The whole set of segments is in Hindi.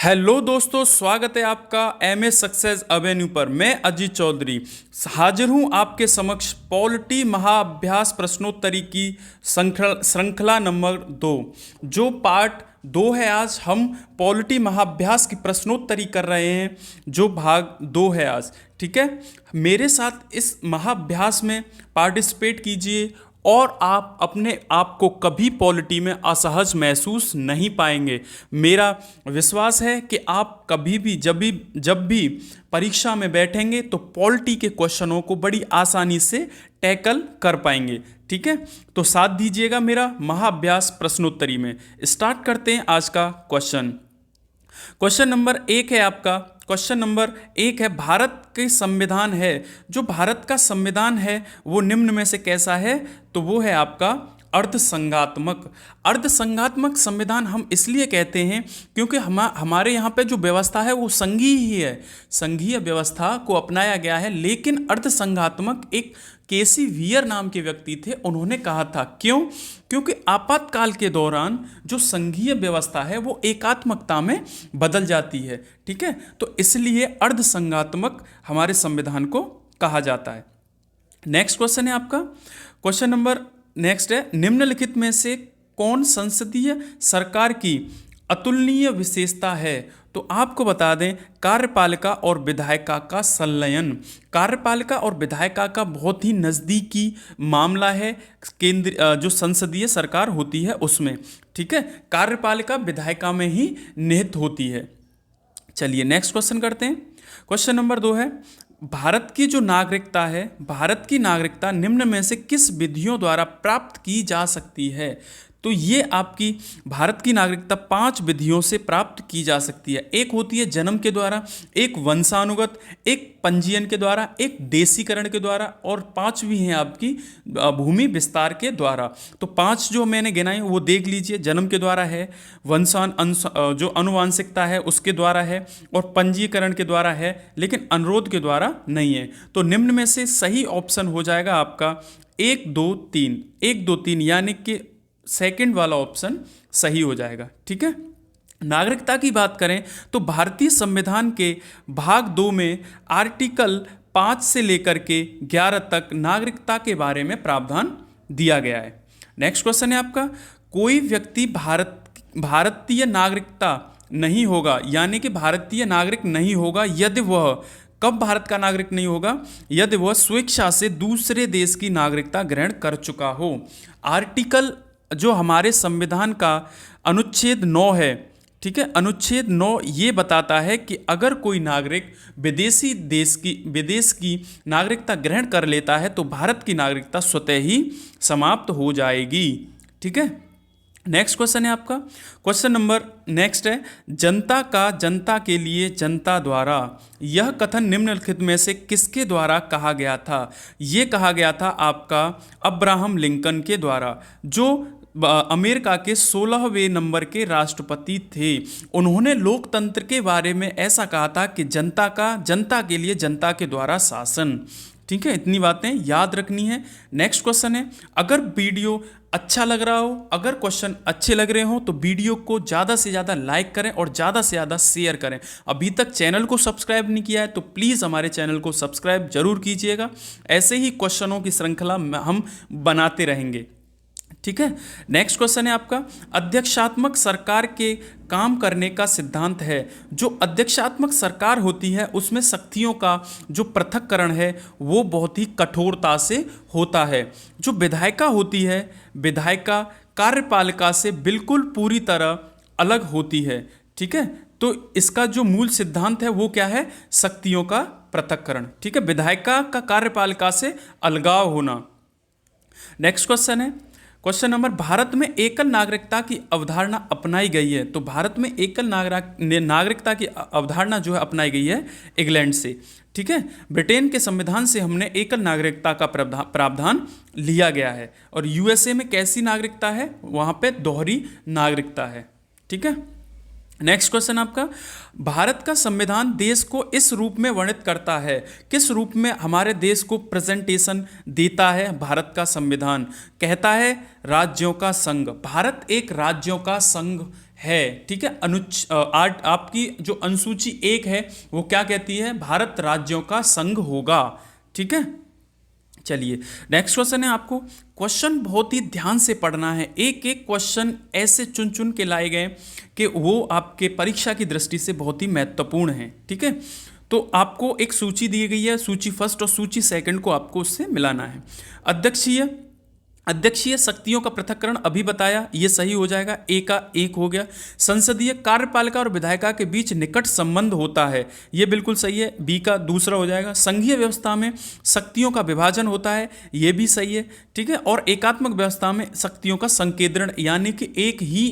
हेलो दोस्तों, स्वागत है आपका एम ए सक्सेस एवेन्यू पर। मैं अजीत चौधरी हाजिर हूं आपके समक्ष पॉलिटी महाअभ्यास प्रश्नोत्तरी की श्रृंखला नंबर 2, जो पार्ट 2 है। आज हम पॉलिटी महाअभ्यास की प्रश्नोत्तरी कर रहे हैं, जो भाग 2 है आज। ठीक है, मेरे साथ इस महाअभ्यास में पार्टिसिपेट कीजिए और आप अपने आप को कभी पॉलिटी में असहज महसूस नहीं पाएंगे। मेरा विश्वास है कि आप कभी भी जब भी परीक्षा में बैठेंगे तो पॉलिटी के क्वेश्चनों को बड़ी आसानी से टैकल कर पाएंगे। ठीक है, तो साथ दीजिएगा मेरा महाअभ्यास प्रश्नोत्तरी में। स्टार्ट करते हैं आज का क्वेश्चन। क्वेश्चन नंबर 1 है आपका। क्वेश्चन नंबर 1 है, भारत के संविधान है, जो भारत का संविधान है वो निम्न में से कैसा है? तो वो है आपका अर्धसंघात्मक। अर्धसंघात्मक संविधान हम इसलिए कहते हैं क्योंकि हमारे यहाँ पे जो व्यवस्था है वो संघीय ही है, संघीय व्यवस्था को अपनाया गया है। लेकिन अर्धसंघात्मक एक केसी वियर नाम के व्यक्ति थे, उन्होंने कहा था। क्यों? क्योंकि आपातकाल के दौरान जो संघीय व्यवस्था है वो एकात्मकता में बदल जाती है। ठीक है, तो इसलिए अर्धसंघात्मक हमारे संविधान को कहा जाता है। नेक्स्ट क्वेश्चन है आपका। क्वेश्चन नंबर नेक्स्ट है, निम्नलिखित में से कौन संसदीय सरकार की अतुलनीय विशेषता है? तो आपको बता दें, कार्यपालिका और विधायिका का संलयन। कार्यपालिका और विधायिका का बहुत ही नज़दीकी मामला है केंद्र जो संसदीय सरकार होती है उसमें। ठीक है, कार्यपालिका विधायिका में ही निहित होती है। चलिए नेक्स्ट क्वेश्चन करते हैं। क्वेश्चन नंबर 2 है, भारत की जो नागरिकता है, भारत की नागरिकता निम्न में से किस विधियों द्वारा प्राप्त की जा सकती है? तो ये आपकी भारत की नागरिकता 5 विधियों से प्राप्त की जा सकती है। एक होती है जन्म के द्वारा, एक वंशानुगत, एक पंजीयन के द्वारा, एक देशीकरण के द्वारा, और 5वीं है आपकी भूमि विस्तार के द्वारा। तो 5 जो मैंने गिनाई वो देख लीजिए। जन्म के द्वारा है, जो अनुवांशिकता है उसके द्वारा है, और पंजीकरण के द्वारा है, लेकिन अनुरोध के द्वारा नहीं है। तो निम्न में से सही ऑप्शन हो जाएगा आपका 1 2 3, 1 2 3, यानी कि सेकंड वाला ऑप्शन सही हो जाएगा। ठीक है, नागरिकता की बात करें तो भारतीय संविधान के भाग 2 में आर्टिकल 5 से लेकर के 11 तक नागरिकता के बारे में प्रावधान दिया गया है। नेक्स्ट क्वेश्चन है आपका, कोई व्यक्ति भारतीय नागरिकता नहीं होगा, यानी कि भारतीय नागरिक नहीं होगा यदि वह, कब भारत का नागरिक नहीं होगा? यदि वह स्वेच्छा से दूसरे देश की नागरिकता ग्रहण कर चुका हो। आर्टिकल जो हमारे संविधान का अनुच्छेद 9 है, ठीक है, अनुच्छेद 9 ये बताता है कि अगर कोई नागरिक विदेश की नागरिकता ग्रहण कर लेता है तो भारत की नागरिकता स्वतः ही समाप्त हो जाएगी। ठीक है, नेक्स्ट क्वेश्चन है आपका। क्वेश्चन नंबर नेक्स्ट है, जनता का जनता के लिए जनता द्वारा, यह कथन निम्नलिखित में से किसके द्वारा कहा गया था? ये कहा गया था आपका अब्राहम लिंकन के द्वारा, जो अमेरिका के 16वें नंबर के राष्ट्रपति थे। उन्होंने लोकतंत्र के बारे में ऐसा कहा था कि जनता के लिए जनता के द्वारा शासन। ठीक है, इतनी बातें याद रखनी है। नेक्स्ट क्वेश्चन है, अगर वीडियो अच्छा लग रहा हो, अगर क्वेश्चन अच्छे लग रहे हो तो वीडियो को ज़्यादा से ज़्यादा लाइक करें और ज़्यादा से ज़्यादा शेयर करें। अभी तक चैनल को सब्सक्राइब नहीं किया है तो प्लीज़ हमारे चैनल को सब्सक्राइब जरूर कीजिएगा। ऐसे ही क्वेश्चनों की श्रृंखला हम बनाते रहेंगे। ठीक है, नेक्स्ट क्वेश्चन है आपका, अध्यक्षात्मक सरकार के काम करने का सिद्धांत है। जो अध्यक्षात्मक सरकार होती है उसमें शक्तियों का जो पृथक्करण है वो बहुत ही कठोरता से होता है। जो विधायिका होती है, विधायिका कार्यपालिका से बिल्कुल पूरी तरह अलग होती है। ठीक है, तो इसका जो मूल सिद्धांत है वो क्या है? शक्तियों का पृथक्करण। ठीक है, विधायिका का कार्यपालिका से अलगाव होना। नेक्स्ट क्वेश्चन है, क्वेश्चन नंबर, भारत में एकल नागरिकता की अवधारणा अपनाई गई है। तो भारत में एकल नागरिकता की अवधारणा जो है अपनाई गई है इंग्लैंड से। ठीक है, ब्रिटेन के संविधान से हमने एकल नागरिकता का प्रावधान लिया गया है। और यूएसए में कैसी नागरिकता है? वहाँ पे दोहरी नागरिकता है। ठीक है, नेक्स्ट क्वेश्चन आपका, भारत का संविधान देश को इस रूप में वर्णित करता है, किस रूप में हमारे देश को प्रेजेंटेशन देता है? भारत का संविधान कहता है राज्यों का संघ। भारत एक राज्यों का संघ है, ठीक है। आपकी जो अनुसूची 1 है वो क्या कहती है, भारत राज्यों का संघ होगा, ठीक है। चलिए नेक्स्ट क्वेश्चन है, आपको क्वेश्चन बहुत ही ध्यान से पढ़ना है, एक एक क्वेश्चन ऐसे चुन चुन के लाए गए कि वो आपके परीक्षा की दृष्टि से बहुत ही महत्वपूर्ण है, ठीक है। तो आपको एक सूची दी गई है, सूची फर्स्ट और सूची सेकंड को आपको उससे मिलाना है। अध्यक्षीय शक्तियों का पृथक्करण अभी बताया, ये सही हो जाएगा, ए का 1 हो गया। संसदीय कार्यपालिका और विधायिका के बीच निकट संबंध होता है, ये बिल्कुल सही है, बी का दूसरा हो जाएगा। संघीय व्यवस्था में शक्तियों का विभाजन होता है, ये भी सही है, ठीक है। और एकात्मक व्यवस्था में शक्तियों का संकेंद्रण, यानी कि एक ही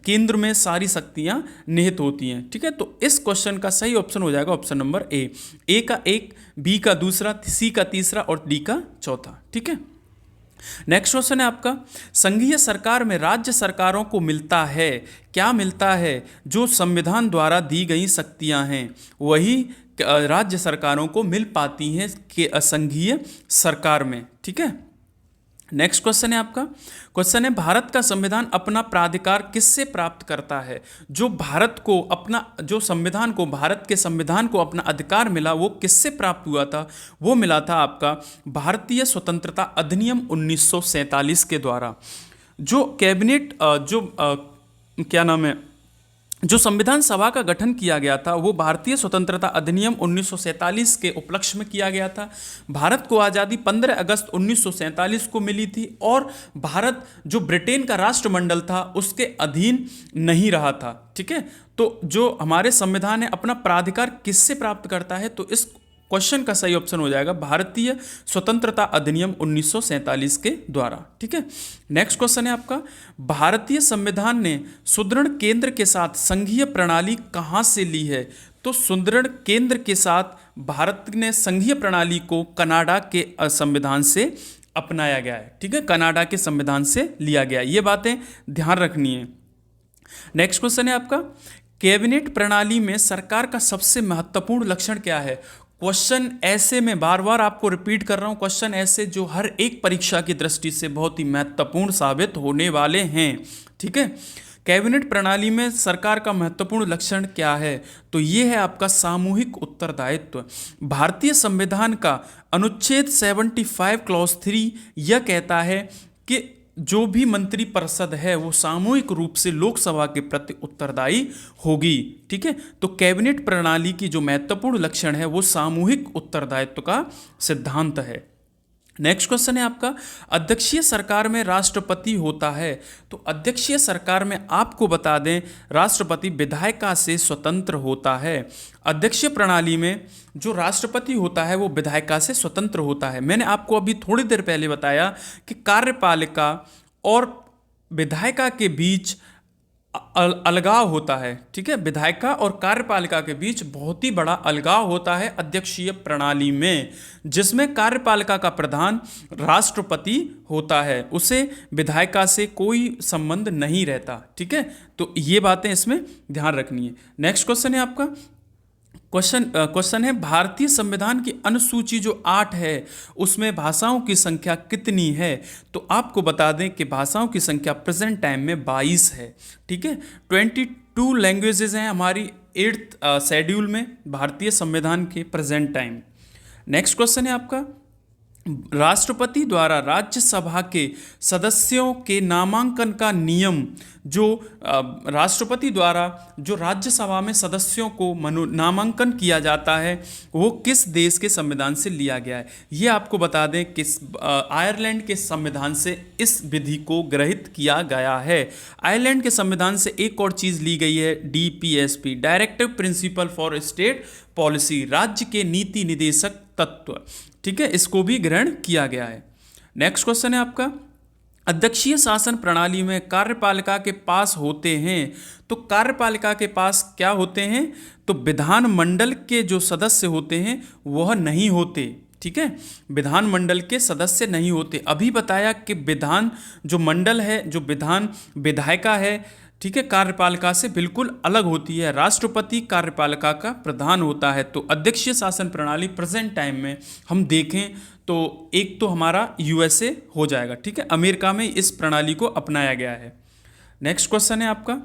केंद्र में सारी शक्तियां निहित होती हैं, ठीक है। तो इस क्वेश्चन का सही ऑप्शन हो जाएगा ऑप्शन नंबर ए का 1, बी का दूसरा, सी का तीसरा और डी का चौथा, ठीक है। नेक्स्ट क्वेश्चन है आपका, संघीय सरकार में राज्य सरकारों को मिलता है, क्या मिलता है, जो संविधान द्वारा दी गई शक्तियां हैं वही राज्य सरकारों को मिल पाती हैं कि संघीय सरकार में, ठीक है। नेक्स्ट क्वेश्चन है आपका, क्वेश्चन है भारत का संविधान अपना प्राधिकार किससे प्राप्त करता है, जो भारत को अपना, जो संविधान को, भारत के संविधान को अपना अधिकार मिला वो किससे प्राप्त हुआ था, वो मिला था आपका भारतीय स्वतंत्रता अधिनियम 1947 के द्वारा। जो कैबिनेट क्या नाम है, जो संविधान सभा का गठन किया गया था वो भारतीय स्वतंत्रता अधिनियम 1947 के उपलक्ष्य में किया गया था। भारत को आज़ादी 15 अगस्त 1947 को मिली थी और भारत जो ब्रिटेन का राष्ट्रमंडल था उसके अधीन नहीं रहा था, ठीक है। तो जो हमारे संविधान है अपना प्राधिकार किससे प्राप्त करता है, तो इस क्वेश्चन का सही ऑप्शन हो जाएगा भारतीय स्वतंत्रता अधिनियम 1947 के द्वारा, ठीक है। नेक्स्ट क्वेश्चन है आपका, भारतीय संविधान ने सुदृढ़ केंद्र के साथ संघीय प्रणाली कहाँ से ली है, तो सुदृढ़ केंद्र के साथ भारत ने संघीय प्रणाली को कनाडा के संविधान से अपनाया गया है, ठीक है, कनाडा के संविधान से लिया गया, ये बातें ध्यान रखनी है। नेक्स्ट क्वेश्चन है आपका, कैबिनेट प्रणाली में सरकार का सबसे महत्वपूर्ण लक्षण क्या है। क्वेश्चन ऐसे में बार बार आपको रिपीट कर रहा हूं, क्वेश्चन ऐसे जो हर एक परीक्षा की दृष्टि से बहुत ही महत्वपूर्ण साबित होने वाले हैं, ठीक है। कैबिनेट प्रणाली में सरकार का महत्वपूर्ण लक्षण क्या है, तो ये है आपका सामूहिक उत्तरदायित्व। भारतीय संविधान का अनुच्छेद 75 क्लॉज 3 यह कहता है कि जो भी मंत्रिपरिषद है वो सामूहिक रूप से लोकसभा के प्रति उत्तरदायी होगी, ठीक है। तो कैबिनेट प्रणाली की जो महत्वपूर्ण लक्षण है वो सामूहिक उत्तरदायित्व का सिद्धांत है। नेक्स्ट क्वेश्चन है आपका, अध्यक्षीय सरकार में राष्ट्रपति होता है, तो अध्यक्षीय सरकार में आपको बता दें राष्ट्रपति विधायिका से स्वतंत्र होता है। अध्यक्षीय प्रणाली में जो राष्ट्रपति होता है वो विधायिका से स्वतंत्र होता है। मैंने आपको अभी थोड़ी देर पहले बताया कि कार्यपालिका और विधायिका के बीच अलगाव होता है, ठीक है। विधायिका और कार्यपालिका के बीच बहुत ही बड़ा अलगाव होता है अध्यक्षीय प्रणाली में, जिसमें कार्यपालिका का प्रधान राष्ट्रपति होता है, उसे विधायिका से कोई संबंध नहीं रहता, ठीक है। तो ये बातें इसमें ध्यान रखनी है। नेक्स्ट क्वेश्चन है आपका, क्वेश्चन है भारतीय संविधान की अनुसूची जो 8 है उसमें भाषाओं की संख्या कितनी है, तो आपको बता दें कि भाषाओं की संख्या प्रेजेंट टाइम में 22 है, ठीक है। 22 लैंग्वेजेस हैं हमारी 8th शेड्यूल में भारतीय संविधान के प्रेजेंट टाइम। नेक्स्ट क्वेश्चन है आपका, राष्ट्रपति द्वारा राज्यसभा के सदस्यों के नामांकन का नियम, जो राष्ट्रपति द्वारा जो राज्यसभा में सदस्यों को नामांकन किया जाता है वो किस देश के संविधान से लिया गया है, ये आपको बता दें किस आयरलैंड के संविधान से इस विधि को ग्रहित किया गया है। आयरलैंड के संविधान से एक और चीज़ ली गई है, DPSP, directive principle for state policy, राज्य के नीति निदेशक तत्व, ठीक है, इसको भी ग्रहण किया गया है। नेक्स्ट क्वेश्चन है आपका, अध्यक्षीय शासन प्रणाली में कार्यपालिका के पास होते हैं, तो कार्यपालिका के पास क्या होते हैं, तो विधानमंडल के जो सदस्य होते हैं वह नहीं होते, ठीक है, विधानमंडल के सदस्य नहीं होते। अभी बताया कि विधान जो मंडल है, जो विधायिका है, ठीक है, कार्यपालिका से बिल्कुल अलग होती है, राष्ट्रपति कार्यपालिका का प्रधान होता है। तो अध्यक्षीय शासन प्रणाली प्रेजेंट टाइम में हम देखें तो एक तो हमारा USA हो जाएगा, ठीक है, अमेरिका में इस प्रणाली को अपनाया गया है। नेक्स्ट क्वेश्चन है आपका,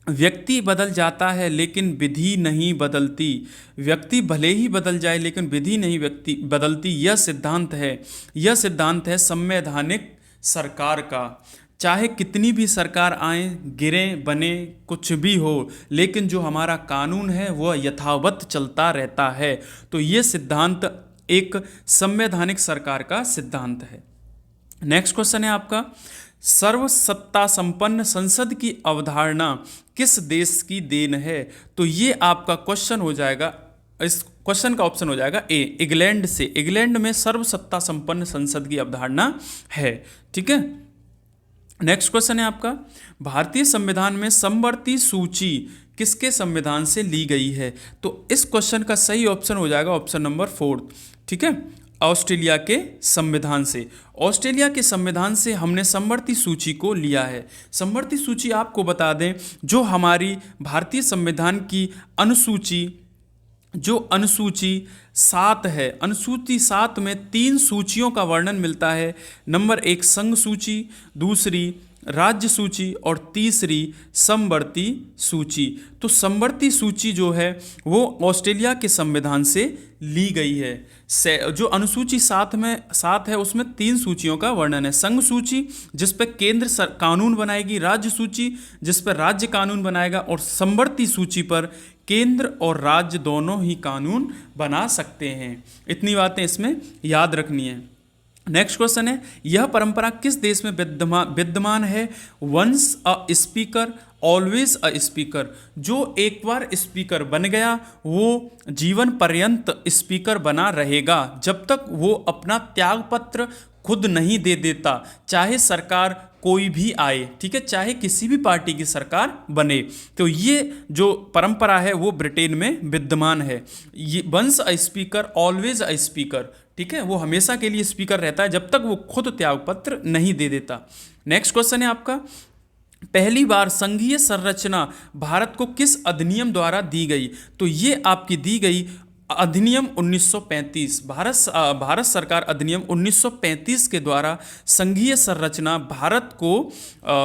व्यक्ति बदल जाता है लेकिन विधि नहीं बदलती। व्यक्ति भले ही बदल जाए लेकिन विधि नहीं व्यक्ति बदलती, यह सिद्धांत है। यह सिद्धांत है संवैधानिक सरकार का। चाहे कितनी भी सरकार आए, गिरे, बने, कुछ भी हो, लेकिन जो हमारा कानून है वह यथावत चलता रहता है। तो ये सिद्धांत एक संवैधानिक सरकार का सिद्धांत है। नेक्स्ट क्वेश्चन है आपका, सर्वसत्ता संपन्न संसद की अवधारणा किस देश की देन है? तो ये आपका क्वेश्चन हो जाएगा, इस क्वेश्चन का ऑप्शन हो जाएगा ए, इंग्लैंड से। इंग्लैंड में सर्वसत्ता संपन्न संसद की अवधारणा है। ठीक है। नेक्स्ट क्वेश्चन है आपका, भारतीय संविधान में समवर्ती सूची किसके संविधान से ली गई है? तो इस क्वेश्चन का सही ऑप्शन हो जाएगा ऑप्शन नंबर 4। ठीक है, ऑस्ट्रेलिया के संविधान से। ऑस्ट्रेलिया के संविधान से हमने समवर्ती सूची को लिया है। समवर्ती सूची आपको बता दें, जो हमारी भारतीय संविधान की अनुसूची, जो अनुसूची 7 है, अनुसूची 7 में 3 सूचियों का वर्णन मिलता है। नंबर 1 संघ सूची, दूसरी राज्य सूची और तीसरी समवर्ती सूची। तो समवर्ती सूची जो है वो ऑस्ट्रेलिया के संविधान से ली गई है। जो अनुसूची 7 है उसमें 3 सूचियों का वर्णन है। संघ सूची जिस पर केंद्र कानून बनाएगी, राज्य सूची जिस पर राज्य कानून बनाएगा, और समवर्ती सूची पर केंद्र और राज्य दोनों ही कानून बना सकते हैं। इतनी बातें इसमें याद रखनी है। नेक्स्ट क्वेश्चन है, यह परंपरा किस देश में विद्यमान है? Once a speaker always a speaker. जो एक बार स्पीकर बन गया वो जीवन पर्यंत स्पीकर बना रहेगा, जब तक वो अपना त्यागपत्र खुद नहीं दे देता, चाहे सरकार कोई भी आए। ठीक है, चाहे किसी भी पार्टी की सरकार बने। तो ये जो परंपरा है वो ब्रिटेन में विद्यमान है। ये once a speaker always a speaker. ठीक है, वो हमेशा के लिए स्पीकर रहता है जब तक वो खुद त्यागपत्र नहीं दे देता। नेक्स्ट क्वेश्चन है आपका, पहली बार संघीय संरचना भारत को किस अधिनियम द्वारा दी गई? तो ये आपकी दी गई अधिनियम 1935। भारत सरकार अधिनियम 1935 के द्वारा संघीय संरचना भारत को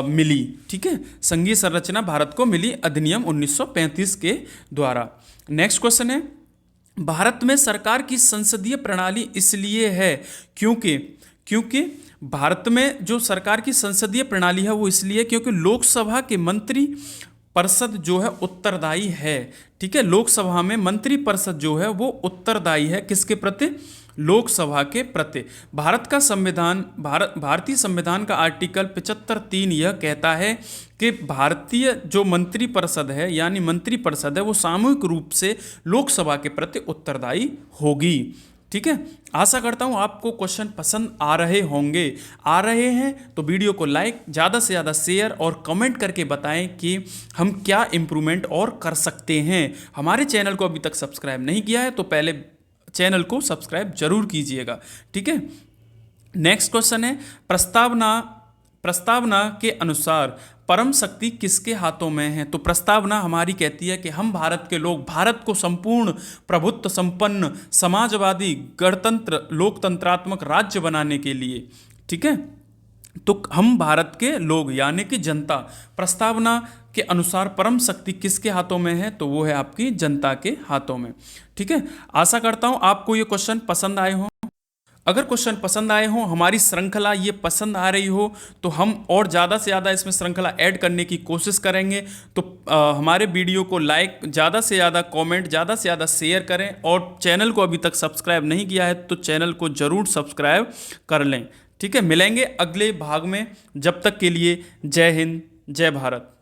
मिली। ठीक है, संघीय संरचना भारत को मिली अधिनियम 1935 के द्वारा। नेक्स्ट क्वेश्चन है, भारत में सरकार की संसदीय प्रणाली इसलिए है क्योंकि भारत में जो सरकार की संसदीय प्रणाली है वो इसलिए क्योंकि लोकसभा के मंत्री परिषद जो है उत्तरदायी है। ठीक है, लोकसभा में मंत्री परिषद जो है वो उत्तरदायी है किसके प्रति? लोकसभा के प्रति। भारतीय संविधान का आर्टिकल 75(3) यह कहता है कि भारतीय जो मंत्री परिषद है, यानी मंत्री परिषद है, वो सामूहिक रूप से लोकसभा के प्रति उत्तरदायी होगी। ठीक है, आशा करता हूँ आपको क्वेश्चन पसंद आ रहे होंगे। आ रहे हैं तो वीडियो को लाइक, ज़्यादा से ज़्यादा शेयर और कमेंट करके बताएं कि हम क्या इम्प्रूवमेंट और कर सकते हैं। हमारे चैनल को अभी तक सब्सक्राइब नहीं किया है तो पहले चैनल को सब्सक्राइब जरूर कीजिएगा। ठीक है, नेक्स्ट क्वेश्चन है, प्रस्तावना के अनुसार परम शक्ति किसके हाथों में है? तो प्रस्तावना हमारी कहती है कि हम भारत के लोग भारत को संपूर्ण प्रभुत्व संपन्न समाजवादी गणतंत्र लोकतंत्रात्मक राज्य बनाने के लिए, ठीक है, तो हम भारत के लोग यानी कि जनता, प्रस्तावना के अनुसार परम शक्ति किसके हाथों में है? तो वो है आपकी जनता के हाथों में। ठीक है, आशा करता हूँ आपको ये क्वेश्चन पसंद आए हों। अगर क्वेश्चन पसंद आए हों, हमारी श्रृंखला ये पसंद आ रही हो, तो हम और ज़्यादा से ज़्यादा इसमें श्रृंखला ऐड करने की कोशिश करेंगे। तो हमारे वीडियो को लाइक, ज़्यादा से ज़्यादा कमेंट, ज़्यादा से ज़्यादा शेयर करें, और चैनल को अभी तक सब्सक्राइब नहीं किया है तो चैनल को ज़रूर सब्सक्राइब कर लें। ठीक है, मिलेंगे अगले भाग में। जब तक के लिए जय हिंद, जय भारत।